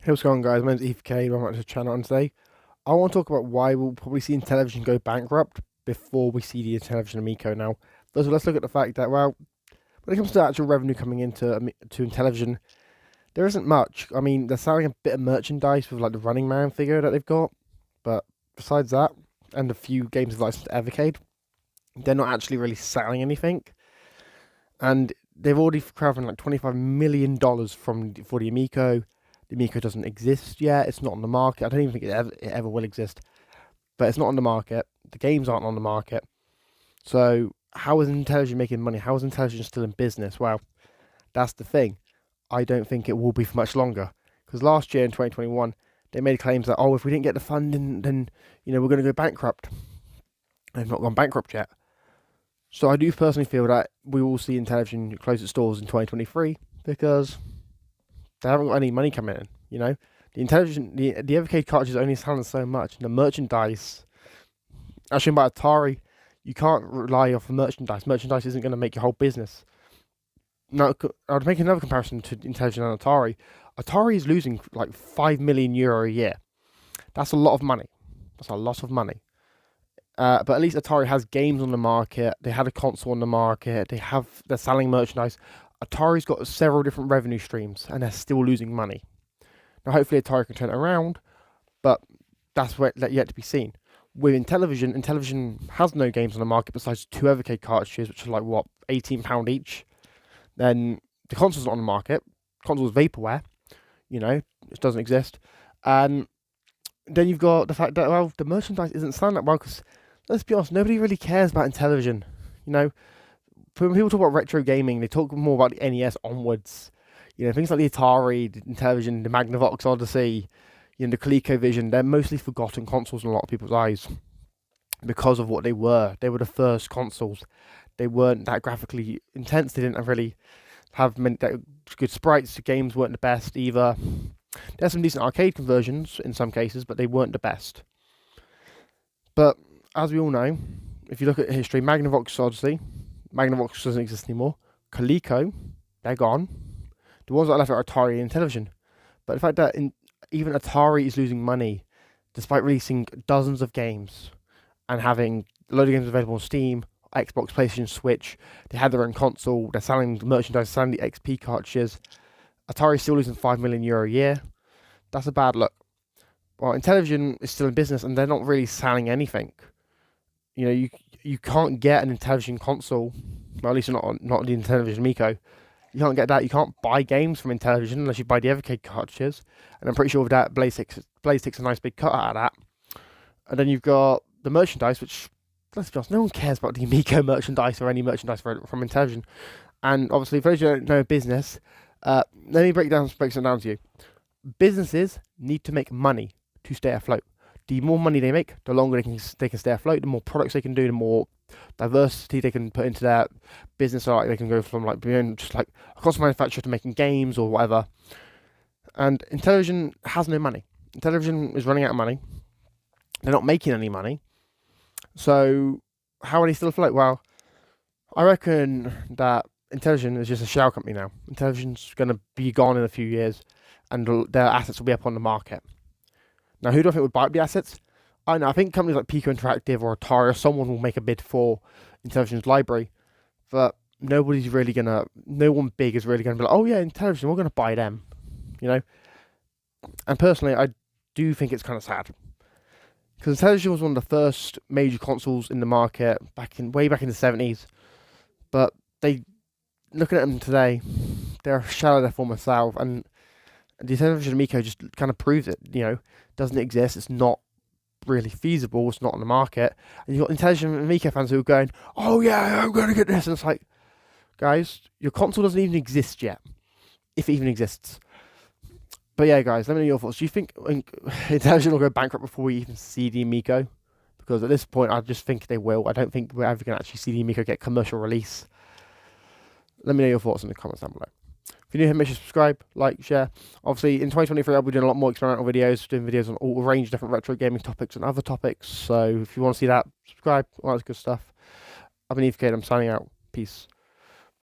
Hey, what's going on, guys? My name's EFK. Welcome back to the channel, and today I want to talk about why we'll probably see Intellivision go bankrupt before we see the Intellivision Amico. Now, first of all, let's look at the fact that, well, when it comes to actual revenue coming into to Intellivision, there isn't much. I mean, they're selling a bit of merchandise with like the Running Man figure that they've got, but besides that, and a few games of licensed to Evercade, they're not actually really selling anything. And they've already crowdfunded like $25 million for the Amico. The Amico doesn't exist yet. It's not on the market. I don't even think it ever will exist. But it's not on the market. The games aren't on the market. So how is Intellivision making money? How is Intellivision still in business? Well, that's the thing. I don't think it will be for much longer. Because last year in 2021, they made claims that, oh, if we didn't get the funding, then, we're going to go bankrupt. They've not gone bankrupt yet. So I do personally feel that we will see Intellivision close its doors in 2023 because they haven't got any money coming in. The Intellivision, the Evercade cartridges only selling so much. And the merchandise, actually by Atari, you can't rely off the merchandise. Merchandise isn't going to make your whole business. Now, I would make another comparison to Intellivision and Atari. Atari is losing like €5 million a year. That's a lot of money. That's a lot of money. But at least Atari has games on the market. They had a console on the market. They're selling merchandise. Atari's got several different revenue streams, and they're still losing money. Now, hopefully, Atari can turn it around, but that's yet to be seen. With Intellivision has no games on the market besides two Evercade cartridges, which are like what £18 each. Then the console's not on the market. Console's vaporware. It doesn't exist. And then you've got the fact that the merchandise isn't selling that well because, let's be honest, nobody really cares about Intellivision. When people talk about retro gaming, they talk more about the NES onwards. Things like the Atari, the Intellivision, the Magnavox Odyssey, the ColecoVision, they're mostly forgotten consoles in a lot of people's eyes because of what they were. They were the first consoles. They weren't that graphically intense. They didn't really have that good sprites. The games weren't the best either. There's some decent arcade conversions in some cases, but they weren't the best. But as we all know, if you look at history, Magnavox Odyssey, Magnavox doesn't exist anymore. Coleco, they're gone. The ones that are left are Atari and Intellivision. But the fact that even Atari is losing money, despite releasing dozens of games and having a load of games available on Steam, Xbox, PlayStation, Switch, they had their own console, they're selling merchandise, selling the XP cartridges. Atari's still losing €5 million a year. That's a bad look. Well, Intellivision is still in business and they're not really selling anything. You can't get an Intellivision console, well, at least not the Intellivision Amico. You can't get that. You can't buy games from Intellivision unless you buy the Evercade cartridges. And I'm pretty sure with that, Blaze takes a nice big cut out of that. And then you've got the merchandise, which, let's be honest, no one cares about the Amico merchandise or any merchandise from Intellivision. And obviously, for those who don't know business, let me break it down to you. Businesses need to make money to stay afloat. The more money they make, the longer they can stay afloat. The more products they can do, the more diversity they can put into their business. So they can go from like being just like a console manufacturer to making games or whatever. And Intellivision has no money. Intellivision is running out of money. They're not making any money. So how are they still afloat? Well, I reckon that Intellivision is just a shell company now. Intellivision's going to be gone in a few years, and their assets will be up on the market. Now, who do I think would buy up the assets? I know. I think companies like Pico Interactive or Atari or someone will make a bid for Intellivision's library, but no one big is really going to be like, oh yeah, Intellivision, we're going to buy them, And personally, I do think it's kind of sad because Intellivision was one of the first major consoles in the market way back in the 70s, but looking at them today, they're a shell of their former self, and the Intellivision Amico just kind of proves it. Doesn't exist. It's not really feasible. It's not on the market. And you've got Intellivision Amico fans who are going, "Oh yeah, I'm going to get this." And it's like, guys, your console doesn't even exist yet, if it even exists. But yeah, guys, let me know your thoughts. Do you think Intellivision will go bankrupt before we even see the Amico? Because at this point, I just think they will. I don't think we're ever going to actually see the Amico get commercial release. Let me know your thoughts in the comments down below. If you're new here, make sure to subscribe, like, share. Obviously, in 2023, I'll be doing a lot more experimental videos, doing videos on all range of different retro gaming topics and other topics. So if you want to see that, subscribe, all that good stuff. I've been EFK, I'm signing out. Peace.